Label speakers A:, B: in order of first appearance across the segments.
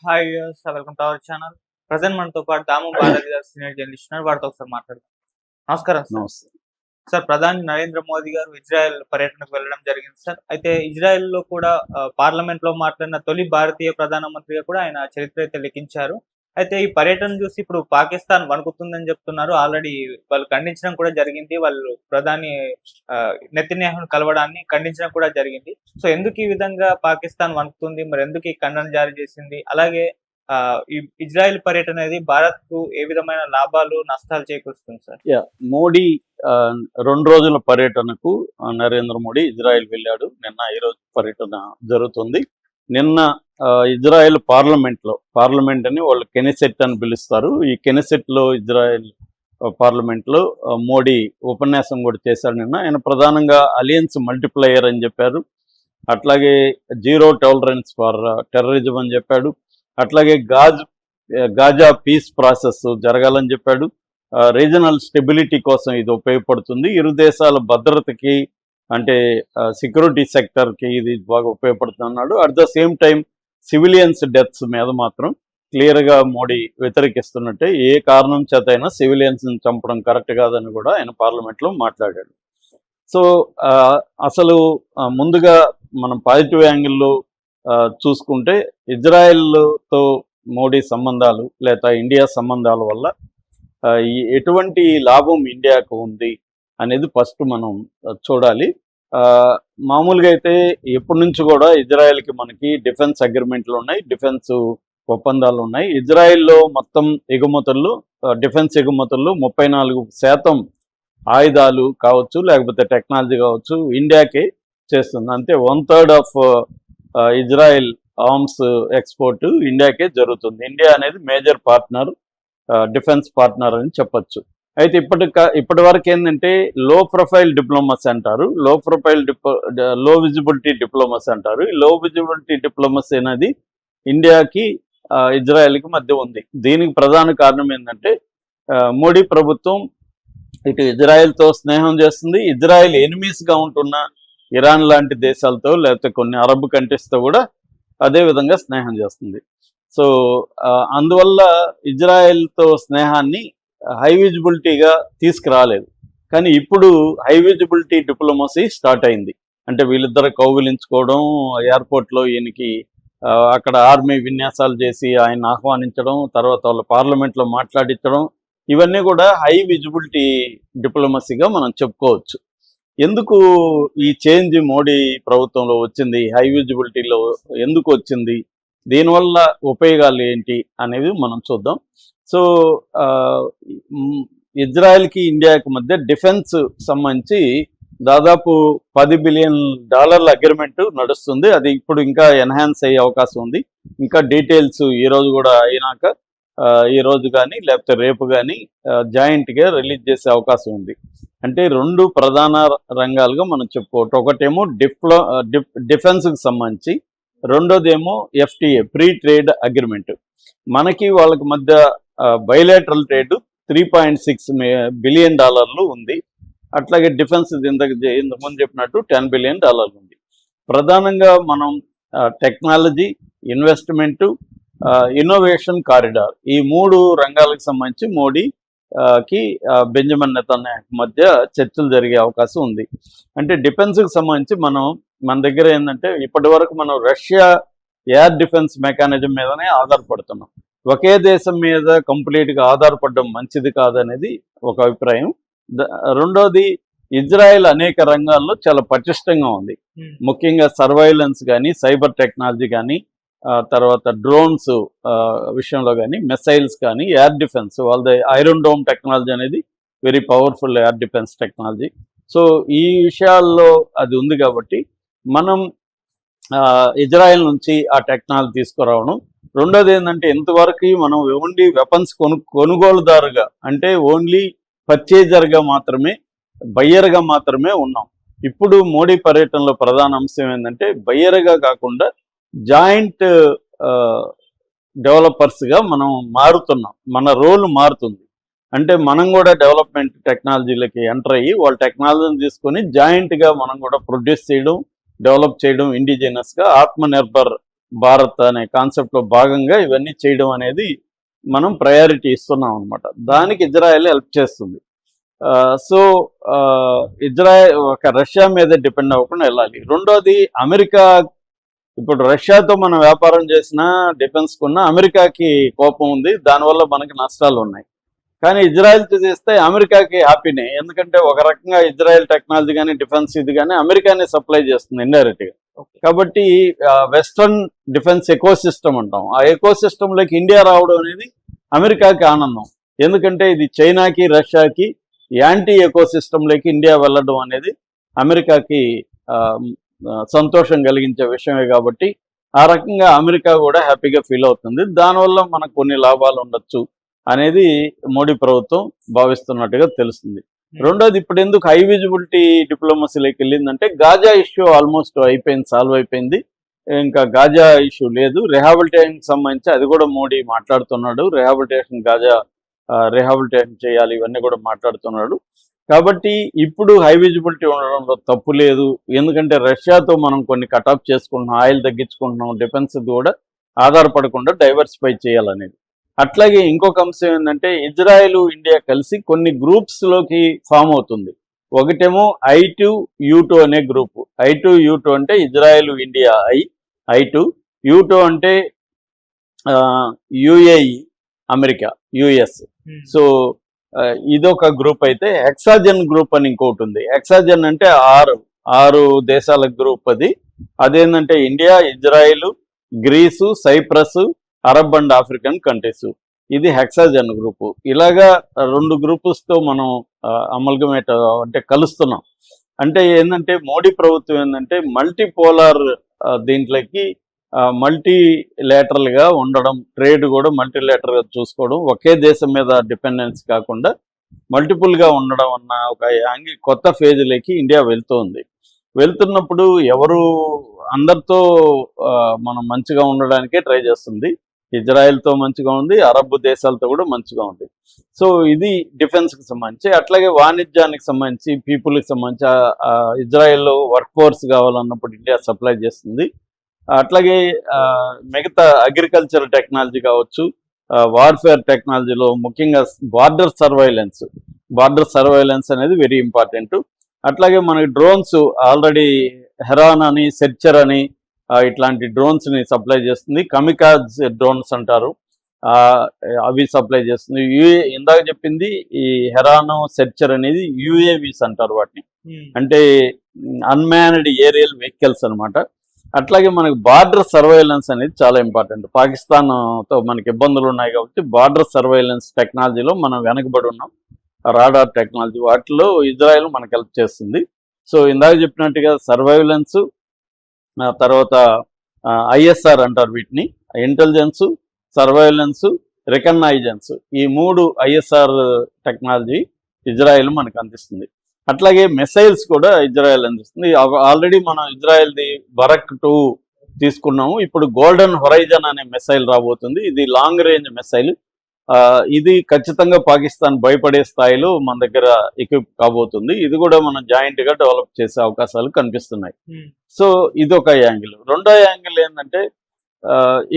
A: Hi viewers, welcome to our channel. Present మనతో పాటు దాము బాలాజీ గారు సీనియర్ జర్నలిస్ట్ ఉన్నారు. వారితో ఒకసారి మాట్లాడదాం. నమస్కారం సార్.
B: నమస్తే.
A: సార్, ప్రధాని నరేంద్ర మోదీ గారు ఇజ్రాయెల్ పర్యటనకు వెళ్ళడం జరిగింది సార్. అయితే ఇజ్రాయెల్‌లో కూడా పార్లమెంట్‌లో మాట్లాడిన తొలి భారతీయ ప్రధానమంత్రిగా కూడా ఆయన చరిత్ర అయితే లిఖించారు. అయితే ఈ పర్యటన చూసి ఇప్పుడు పాకిస్తాన్ వణుకుతుందని చెప్తున్నారు. ఆల్రెడీ వాళ్ళు ఖండించడం కూడా జరిగింది. వాళ్ళు ప్రధాని నెతన్యాహును కలవడాన్ని ఖండించడం కూడా జరిగింది. సో ఎందుకు ఈ విధంగా పాకిస్తాన్ వణుకుతుంది? మరి ఎందుకు ఈ ఖండన జారీ చేసింది? అలాగే ఈ ఇజ్రాయెల్ పర్యటన అనేది భారత్‌కు ఏ విధమైన లాభాలు, నష్టాలు చేకూరుస్తుంది సార్?
B: మోడీ 2 రోజుల పర్యటనకు నరేంద్ర మోడీ ఇజ్రాయెల్ వెళ్ళాడు. నిన్న ఈరోజు పర్యటన జరుగుతుంది. నిన్న ఇజ్రాయెల్ పార్లమెంట్ అని వాళ్ళు కెనెసెట్ అని పిలుస్తారు. ఈ కెనెసెట్లో ఇజ్రాయెల్ పార్లమెంట్లో మోడీ ఉపన్యాసం కూడా చేశాడు నిన్న. ఆయన ప్రధానంగా అలియన్స్ మల్టిప్లయర్ అని చెప్పారు. అట్లాగే జీరో టాలరెన్స్ ఫర్ టెర్రరిజం అని చెప్పాడు. అట్లాగే గాజా పీస్ ప్రాసెస్ జరగాలని చెప్పాడు. రీజనల్ స్టెబిలిటీ కోసం ఇది ఉపయోగపడుతుంది. ఇరు దేశాల భద్రతకి అంటే సెక్యూరిటీ సెక్టర్కి ఇది బాగా ఉపయోగపడుతుంది అన్నాడు. At the same time civilians deaths మీద మాత్రం క్లియర్గా మోడీ వ్యతిరేకిస్తున్నట్టే, ఏ కారణం చేతైనా సివిలియన్స్ని చంపడం కరెక్ట్ కాదని కూడా ఆయన పార్లమెంట్లో మాట్లాడాడు. సో అసలు ముందుగా మనం పాజిటివ్ యాంగిల్లో చూసుకుంటే ఇజ్రాయెల్తో మోడీ సంబంధాలు లేదా ఇండియా సంబంధాల వల్ల ఎటువంటి లాభం ఇండియాకు ఉంది అనేది ఫస్ట్ మనం చూడాలి. మామూలుగా అయితే ఎప్పటి నుంచి కూడా ఇజ్రాయెల్కి మనకి డిఫెన్స్ అగ్రిమెంట్లు ఉన్నాయి, డిఫెన్స్ ఒప్పందాలు ఉన్నాయి. ఇజ్రాయెల్లో మొత్తం ఎగుమతుల్లో డిఫెన్స్ ఎగుమతుల్లో 34% ఆయుధాలు కావచ్చు లేకపోతే టెక్నాలజీ కావచ్చు ఇండియాకే చేస్తుంది. అంతే 1/3 ఆఫ్ ఇజ్రాయెల్ ఆర్మ్స్ ఎక్స్పోర్ట్ ఇండియాకే జరుగుతుంది. ఇండియా అనేది మేజర్ పార్ట్నర్, డిఫెన్స్ పార్ట్నర్ అని చెప్పచ్చు. అయితే ఇప్పటి వరకు ఏంటంటే లో ప్రొఫైల్ డిప్లొమసీ అంటారు, లో విజిబిలిటీ డిప్లొమసీ అంటారు. ఈ లో విజిబిలిటీ డిప్లొమసీ అనేది ఇండియాకి ఇజ్రాయెల్కి మధ్య ఉంది. దీనికి ప్రధాన కారణం ఏంటంటే మోడీ ప్రభుత్వం ఇటు ఇజ్రాయెల్తో స్నేహం చేస్తుంది. ఇజ్రాయెల్ ఎనిమీస్గా ఉంటున్న ఇరాన్ లాంటి దేశాలతో లేకపోతే కొన్ని అరబ్ కంట్రీస్తో కూడా అదే విధంగా స్నేహం చేస్తుంది. సో అందువల్ల ఇజ్రాయెల్తో స్నేహాన్ని హై విజిబిలిటీగా తీసుకురాలేదు. కానీ ఇప్పుడు హై విజిబిలిటీ డిప్లొమసీ స్టార్ట్ అయింది. అంటే వీళ్ళిద్దరు కౌగిలించుకోవడం, ఎయిర్పోర్ట్లో ఈయనకి అక్కడ ఆర్మీ విన్యాసాలు చేసి ఆయన ఆహ్వానించడం, తర్వాత వాళ్ళ పార్లమెంట్లో మాట్లాడించడం, ఇవన్నీ కూడా హై విజిబిలిటీ డిప్లొమసీగా మనం చెప్పుకోవచ్చు. ఎందుకు ఈ చేంజ్ మోడీ ప్రభుత్వంలో వచ్చింది, హై విజిబిలిటీలో ఎందుకు వచ్చింది, దీనివల్ల ఉపయోగాలు ఏంటి అనేది మనం చూద్దాం. సో ఇజ్రాయెల్కి ఇండియాకి మధ్య డిఫెన్స్ సంబంధించి దాదాపు $10 బిలియన్ అగ్రిమెంట్ నడుస్తుంది. అది ఇప్పుడు ఇంకా ఎన్హాన్స్ అయ్యే అవకాశం ఉంది. ఇంకా డీటెయిల్స్ ఈరోజు కూడా అయినాక ఈరోజు కానీ లేకపోతే రేపు కానీ జాయింట్గా రిలీజ్ చేసే అవకాశం ఉంది. అంటే 2 ప్రధాన రంగాలుగా మనం చెప్పుకోవచ్చు. ఒకటేమో డిఫెన్స్కి సంబంధించి, రెండోదేమో FTA ఫ్రీ ట్రేడ్ అగ్రిమెంట్. మనకి వాళ్ళకి మధ్య బైలేటరల్ ట్రేడ్ $3.6 బిలియన్ ఉంది. అట్లాగే డిఫెన్స్ ఇంతకుముందు చెప్పినట్టు $10 బిలియన్ ఉంది. ప్రధానంగా మనం టెక్నాలజీ, ఇన్వెస్ట్మెంటు, ఇన్నోవేషన్ కారిడార్, ఈ 3 రంగాలకు సంబంధించి మోడీకి బెంజమిన్ నెతన్యాహు మధ్య చర్చలు జరిగే అవకాశం ఉంది. అంటే డిఫెన్స్కి సంబంధించి మన దగ్గర ఏంటంటే ఇప్పటి వరకు మనం రష్యా ఎయిర్ డిఫెన్స్ మెకానిజం మీదనే ఆధారపడుతున్నాం. ఒకే దేశం మీద కంప్లీట్గా ఆధారపడడం మంచిది కాదనేది ఒక అభిప్రాయం. రెండోది, ఇజ్రాయెల్ అనేక రంగాల్లో చాలా పటిష్టంగా ఉంది. ముఖ్యంగా సర్వైలెన్స్ కానీ, సైబర్ టెక్నాలజీ కానీ, తర్వాత డ్రోన్స్ విషయంలో కానీ, మిసైల్స్ కానీ, ఎయిర్ డిఫెన్స్ వాళ్ళది ఐరన్ డోమ్ టెక్నాలజీ అనేది very powerful air defence technology. So ఈ విషయాల్లో అది ఉంది కాబట్టి మనం ఇజ్రాయెల్ నుంచి ఆ టెక్నాలజీ తీసుకురావడం. రెండోది ఏంటంటే ఇంతవరకు మనం ఓన్లీ వెపన్స్ కొనుగోలుదారుగా, అంటే ఓన్లీ పర్చేజర్గా మాత్రమే, బయ్యర్గా మాత్రమే ఉన్నాం. ఇప్పుడు మోడీ పర్యటనలో ప్రధాన అంశం ఏంటంటే బయ్యర్గా కాకుండా జాయింట్ డెవలపర్స్గా మనం మారుతున్నాం. మన రోల్ మారుతుంది. అంటే మనం కూడా డెవలప్మెంట్ టెక్నాలజీలకి ఎంటర్ అయ్యి వాళ్ళ టెక్నాలజీని తీసుకొని జాయింట్గా మనం కూడా ప్రొడ్యూస్ చేయడం, డెవలప్ చేయడం, ఇండిజినస్గా ఆత్మనిర్భర్ భారత్ అనే కాన్సెప్ట్లో భాగంగా ఇవన్నీ చేయడం అనేది మనం ప్రయారిటీ ఇస్తున్నాం అనమాట. దానికి ఇజ్రాయెల్ హెల్ప్ చేస్తుంది. సో ఇజ్రాయెల్ ఒక రష్యా మీద డిపెండ్ అవ్వకుండా వెళ్ళాలి. రెండోది అమెరికా, ఇప్పుడు రష్యాతో మనం వ్యాపారం చేసిన డిఫెన్స్కున్న అమెరికాకి కోపం ఉంది, దానివల్ల మనకి నష్టాలు ఉన్నాయి. కానీ ఇజ్రాయెల్తో చేస్తే అమెరికాకి హ్యాపీనే, ఎందుకంటే ఒక రకంగా ఇజ్రాయెల్ టెక్నాలజీ కానీ డిఫెన్స్ ఇది కానీ అమెరికానే సప్లై చేస్తుంది ఇండైరెక్ట్గా. కాబట్టి వెస్ట్రన్ డిఫెన్స్ ఎకో సిస్టమ్ అంటాం, ఆ ఎకో సిస్టంలోకి ఇండియా రావడం అనేది అమెరికాకి ఆనందం. ఎందుకంటే ఇది చైనాకి రష్యాకి యాంటీ ఎకో సిస్టంలోకి ఇండియా వెళ్ళడం అనేది అమెరికాకి సంతోషం కలిగించే విషయమే. కాబట్టి ఆ రకంగా అమెరికా కూడా హ్యాపీగా ఫీల్ అవుతుంది. దానివల్ల మనకు కొన్ని లాభాలు ఉండొచ్చు అనేది మోడీ ప్రభుత్వం భావిస్తున్నట్టుగా తెలుస్తుంది. రెండోది, ఇప్పుడు ఎందుకు హై విజిబిలిటీ డిప్లొమసీలోకి వెళ్ళిందంటే గాజా ఇష్యూ ఆల్మోస్ట్ అయిపోయింది, సాల్వ్ అయిపోయింది. ఇంకా గాజా ఇష్యూ లేదు. రిహాబిలిటేషన్కి సంబంధించి అది కూడా మోడీ మాట్లాడుతున్నాడు. గాజా రిహాబిలిటేషన్ చేయాలి, ఇవన్నీ కూడా మాట్లాడుతున్నాడు. కాబట్టి ఇప్పుడు హై విజిబిలిటీ ఉండడంలో తప్పు లేదు. ఎందుకంటే రష్యాతో మనం కొన్ని కటాఫ్ చేసుకుంటున్నాం, ఆయిల్ తగ్గించుకుంటున్నాం, డిఫెన్స్ కూడా ఆధారపడకుండా డైవర్సిఫై చేయాలనేది. అట్లాగే ఇంకొక అంశం ఏంటంటే ఇజ్రాయెల్ ఇండియా కలిసి కొన్ని గ్రూప్స్లోకి ఫామ్ అవుతుంది. ఒకటేమో I2U2 అనే గ్రూపు. I2U2 అంటే ఇజ్రాయెల్ ఇండియా I2, U2 అంటే UAE అమెరికా, US. సో ఇదొక గ్రూప్ అయితే హెక్సాజన్ గ్రూప్ అని ఇంకోటి ఉంది. హెక్సాజన్ అంటే ఆరు దేశాల గ్రూప్. అదేంటంటే India, Israel, Greece, Cyprus, Arab and African countries. ఇది హెక్సాజన్ గ్రూపు. ఇలాగా 2 గ్రూప్స్తో మనం అమల్గమేట్ అంటే కలుస్తున్నాం. అంటే ఏంటంటే మోడీ ప్రభుత్వం ఏంటంటే మల్టీపోలార్ దీంట్లోకి మల్టీలేటరల్గా ఉండడం, ట్రేడ్ కూడా మల్టీలేటరల్గా చూసుకోవడం, ఒకే దేశం మీద డిపెండెన్స్ కాకుండా మల్టిపుల్గా ఉండడం అన్న ఒక కొత్త ఫేజ్లోకి ఇండియా వెళ్తున్నప్పుడు ఎవరు అందరితో మనం మంచిగా ఉండడానికే ట్రై చేస్తుంది. ఇజ్రాయెల్తో మంచిగా ఉంది, అరబ్ దేశాలతో కూడా మంచిగా ఉంది. సో ఇది డిఫెన్స్కి సంబంధించి. అట్లాగే వాణిజ్యానికి సంబంధించి, పీపుల్కి సంబంధించి ఇజ్రాయెల్లో వర్క్ ఫోర్స్ కావాలన్నప్పుడు ఇండియా సప్లై చేస్తుంది. అట్లాగే మిగతా అగ్రికల్చర్ టెక్నాలజీ కావచ్చు, వార్ఫేర్ టెక్నాలజీలో ముఖ్యంగా బార్డర్ సర్వైలెన్స్ అనేది వెరీ ఇంపార్టెంట్. అట్లాగే మనకి డ్రోన్స్ ఆల్రెడీ హెరాన్ అని, సెర్చర్ అని ఇట్లాంటి డ్రోన్స్ని సప్లై చేస్తుంది. కమికాజ్ డ్రోన్స్ అంటారు, అవి సప్లై చేస్తుంది. ఇందాక చెప్పింది ఈ హెరాన్, సెర్చర్ అనేది UAVs అంటారు వాటిని, అంటే అన్మ్యాన్డ్ ఏరియల్ వెహికల్స్ అనమాట. అట్లాగే మనకి బార్డర్ సర్వైలెన్స్ అనేది చాలా ఇంపార్టెంట్. పాకిస్తాన్తో మనకి ఇబ్బందులు ఉన్నాయి కాబట్టి బార్డర్ సర్వైలెన్స్ టెక్నాలజీలో మనం వెనకబడి ఉన్నాం. రాడార్ టెక్నాలజీ వాటిలో ఇజ్రాయెల్ మనకు హెల్ప్ చేస్తుంది. సో ఇందాక చెప్పినట్టుగా సర్వైలెన్స్, తర్వాత ISR అంటారు వీటిని, ఇంటెలిజెన్స్, సర్వైలెన్స్, రికగ్నైజెన్స్. ఈ 3 ISR టెక్నాలజీ ఇజ్రాయెల్ మనకు అందిస్తుంది. అట్లాగే మిసైల్స్ కూడా ఇజ్రాయెల్ అందిస్తుంది. ఆల్రెడీ మనం ఇజ్రాయెల్ది బరక్ 2 తీసుకున్నాము. ఇప్పుడు గోల్డెన్ హొరైజన్ అనే మిసైల్ రాబోతుంది. ఇది లాంగ్ రేంజ్ మిసైల్. ఇది ఖచ్చితంగా పాకిస్తాన్ భయపడే స్థాయిలో మన దగ్గర ఎక్విప్ కాబోతుంది. ఇది కూడా మనం జాయింట్గా డెవలప్ చేసే అవకాశాలు కనిపిస్తున్నాయి. సో ఇదొక యాంగిల్. రెండో యాంగిల్ ఏంటంటే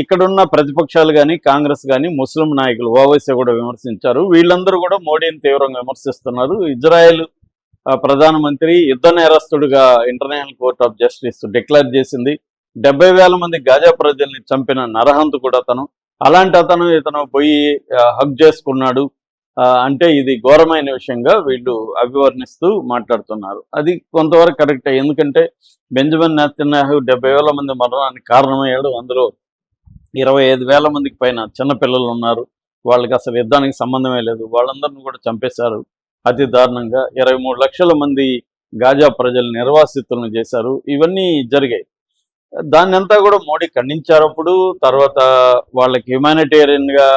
B: ఇక్కడున్న ప్రతిపక్షాలు కానీ, కాంగ్రెస్ కానీ, ముస్లిం నాయకులు ఓవైసీ కూడా విమర్శించారు. వీళ్ళందరూ కూడా మోడీని తీవ్రంగా విమర్శిస్తున్నారు. ఇజ్రాయెల్ ప్రధానమంత్రి యుద్ధ నేరస్తుడిగా international court of justice declare చేసింది. 70,000 మంది గాజా ప్రజల్ని చంపిన నరహంతకుడు అతను. అలాంటి ఇతను పోయి హక్ చేసుకున్నాడు అంటే ఇది ఘోరమైన విషయంగా వీళ్ళు అభివర్ణిస్తూ మాట్లాడుతున్నారు. అది కొంతవరకు కరెక్టే. ఎందుకంటే బెంజమిన్ నెతన్యాహు 70,000 మంది మరణానికి కారణమయ్యాడు. అందులో 25,000 మందికి పైన చిన్నపిల్లలు ఉన్నారు. వాళ్ళకి అసలు యుద్ధానికి సంబంధమే లేదు. వాళ్ళందరినీ కూడా చంపేశారు అతి దారుణంగా. 23 లక్షల మంది గాజా ప్రజలు నిర్వాసితులను చేశారు. ఇవన్నీ జరిగాయి. దాన్ని అంతా కూడా మోడీ ఖండించారు అప్పుడు. తర్వాత వాళ్ళకి హ్యుమానిటేరియన్గా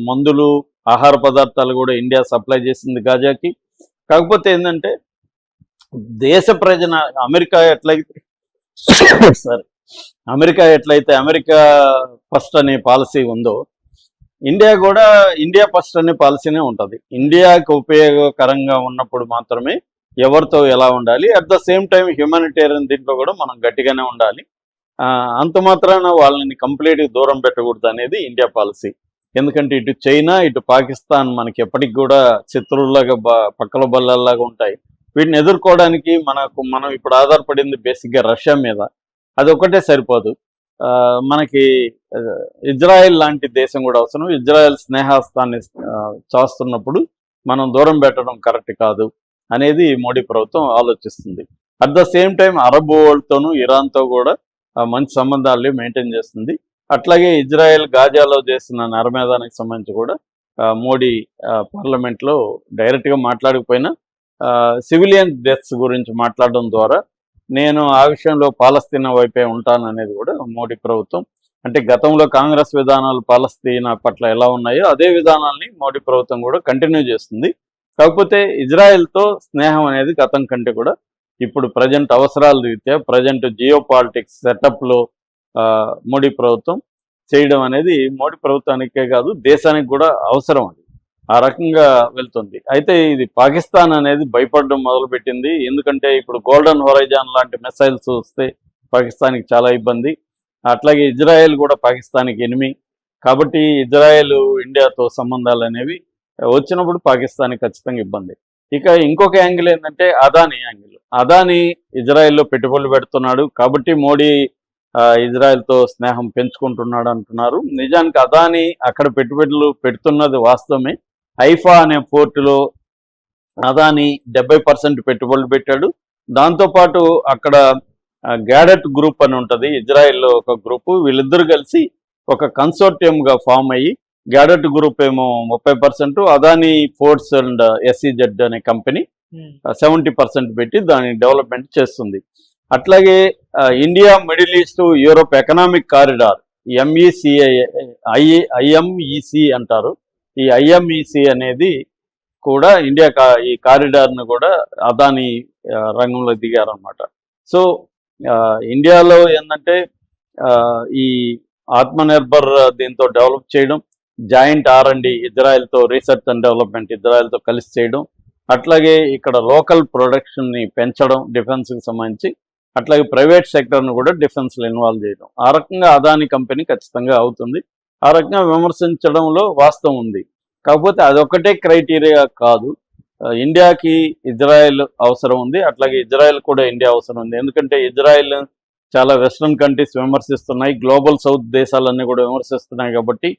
B: మందులు, ఆహార పదార్థాలు కూడా ఇండియా సప్లై చేసింది గాజాకి. కాకపోతే ఏంటంటే దేశ ప్రజల అమెరికా ఎట్లయితే అమెరికా ఫస్ట్ అనే పాలసీ ఉందో, ఇండియా కూడా ఇండియా ఫస్ట్ అనే పాలసీనే ఉంటుంది. ఇండియాకి ఉపయోగకరంగా ఉన్నప్పుడు మాత్రమే ఎవరితో ఎలా ఉండాలి, at the same time humanitarian దీంట్లో కూడా మనం గట్టిగానే ఉండాలి అంత మాత్రాన వాళ్ళని కంప్లీట్గా దూరం పెట్టకూడదు అనేది ఇండియా పాలసీ. ఎందుకంటే ఇటు చైనా ఇటు పాకిస్తాన్ మనకి ఎప్పటికి కూడా శత్రువులాగా పక్కల బల్లల్లాగా ఉంటాయి. వీటిని ఎదుర్కోవడానికి మనం ఇప్పుడు ఆధారపడింది బేసిక్గా రష్యా మీద. అది ఒకటే సరిపోదు, మనకి ఇజ్రాయెల్ లాంటి దేశం కూడా అవసరం. ఇజ్రాయెల్ స్నేహాస్తాన్ని చాస్తున్నప్పుడు మనం దూరం పెట్టడం కరెక్ట్ కాదు అనేది మోడీ ప్రభుత్వం ఆలోచిస్తుంది. At the same time Arab వరల్డ్తోనూ ఇరాన్తో కూడా మంచి సంబంధాలు మెయింటైన్ చేస్తుంది. అట్లాగే ఇజ్రాయెల్ గాజాలో చేసిన నరమేధానికి సంబంధించి కూడా మోడీ పార్లమెంట్లో డైరెక్ట్గా మాట్లాడకపోయినా సివిలియన్ డెత్స్ గురించి మాట్లాడడం ద్వారా నేను ఆ విషయంలో పాలస్తీనా వైపే ఉంటాను అనేది కూడా మోడీ ప్రభుత్వం, అంటే గతంలో కాంగ్రెస్ విధానాలు పాలస్తీనా పట్ల ఎలా ఉన్నాయో అదే విధానాల్ని మోడీ ప్రభుత్వం కూడా కంటిన్యూ చేస్తుంది. కాకపోతే ఇజ్రాయెల్తో స్నేహం అనేది గతం కంటే కూడా ఇప్పుడు ప్రజెంట్ అవసరాల రీత్యా ప్రజెంట్ జియో పాలిటిక్స్ సెటప్లో మోడీ ప్రభుత్వం చేయడం అనేది మోడీ ప్రభుత్వానికే కాదు దేశానికి కూడా అవసరం. అది ఆ రకంగా వెళ్తుంది. అయితే ఇది పాకిస్తాన్ అనేది భయపడడం మొదలుపెట్టింది. ఎందుకంటే ఇప్పుడు గోల్డెన్ హొరైజాన్ లాంటి మిసైల్స్ వస్తే పాకిస్తాన్కి చాలా ఇబ్బంది. అట్లాగే ఇజ్రాయెల్ కూడా పాకిస్తాన్కి ఎనిమి. కాబట్టి ఇజ్రాయెల్ ఇండియాతో సంబంధాలు అనేవి వచ్చినప్పుడు పాకిస్తాన్కి ఖచ్చితంగా ఇబ్బంది. ఇక ఇంకొక యాంగిల్ ఏంటంటే అదానీ యాంగిల్. అదానీ ఇజ్రాయెల్లో పెట్టుబడులు పెడుతున్నాడు కాబట్టి మోడీ ఇజ్రాయెల్తో స్నేహం పెంచుకుంటున్నాడు అంటున్నారు. నిజానికి అదానీ అక్కడ పెట్టుబడులు పెడుతున్నది వాస్తవమే. హైఫా అనే పోర్టులో అదానీ 70% పెట్టుబడులు పెట్టాడు. దాంతోపాటు అక్కడ గ్యాడెట్ గ్రూప్ అని ఉంటుంది ఇజ్రాయెల్లో ఒక గ్రూపు, వీళ్ళిద్దరు కలిసి ఒక కన్సోర్టియంగా ఫామ్ అయ్యి గ్యాడెట్ గ్రూప్ ఏమో 30%, అదానీ పోర్ట్స్ అండ్ ఎస్ఈజెడ్ అనే కంపెనీ 70% పెట్టి దాన్ని డెవలప్మెంట్ చేస్తుంది. అట్లాగే India Middle East Europe economic corridor IMEC అంటారు. ఈ ఐఎంఈసి అనేది కూడా ఇండియా ఈ కారిడార్ను కూడా అదానీ రంగంలో దిగారనమాట. సో ఇండియాలో ఏంటంటే ఈ ఆత్మనిర్భర్ దీంతో డెవలప్ చేయడం, జాయింట్ R&D ఇజ్రాయెల్తో రీసెర్చ్ అండ్ డెవలప్మెంట్ ఇజ్రాయెల్తో కలిసి చేయడం, అట్లాగే ఇక్కడ లోకల్ ప్రొడక్షన్ని పెంచడం డిఫెన్స్కి సంబంధించి, అట్లాగే ప్రైవేట్ సెక్టర్ను కూడా డిఫెన్స్లో ఇన్వాల్వ్ చేయడం. ఆ రకంగా అదానీ కంపెనీ ఖచ్చితంగా అవుతుంది. ఆ రకంగా విమర్శించడంలో వాస్తవం ఉంది. కాకపోతే అదొక్కటే క్రైటీరియా కాదు. ఇండియాకి ఇజ్రాయెల్ అవసరం ఉంది, అట్లాగే ఇజ్రాయెల్ కూడా ఇండియా అవసరం ఉంది. ఎందుకంటే ఇజ్రాయెల్ చాలా వెస్ట్రన్ కంట్రీస్ విమర్శిస్తున్నాయి, గ్లోబల్ సౌత్ దేశాలన్నీ కూడా విమర్శిస్తున్నాయి. కాబట్టి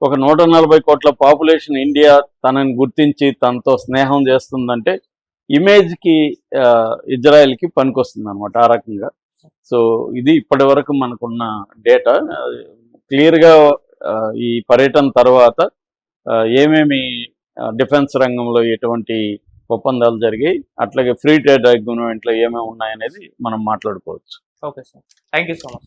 B: ఒక 140 కోట్ల పాపులేషన్ ఇండియా తనని గుర్తించి తనతో స్నేహం చేస్తుందంటే ఇమేజ్కి ఇజ్రాయెల్కి పనికొస్తుంది అనమాట ఆ రకంగా. సో ఇది ఇప్పటి వరకు మనకున్న డేటా. క్లియర్గా ఈ పర్యటన తర్వాత ఏమేమి డిఫెన్స్ రంగంలో ఎటువంటి ఒప్పందాలు జరిగాయి, అట్లాగే ఫ్రీ ట్రేడ్ అగ్రిమెంట్లో ఏమేమి ఉన్నాయనేది మనం మాట్లాడుకోవచ్చు.
A: Okay sir, thank you so much.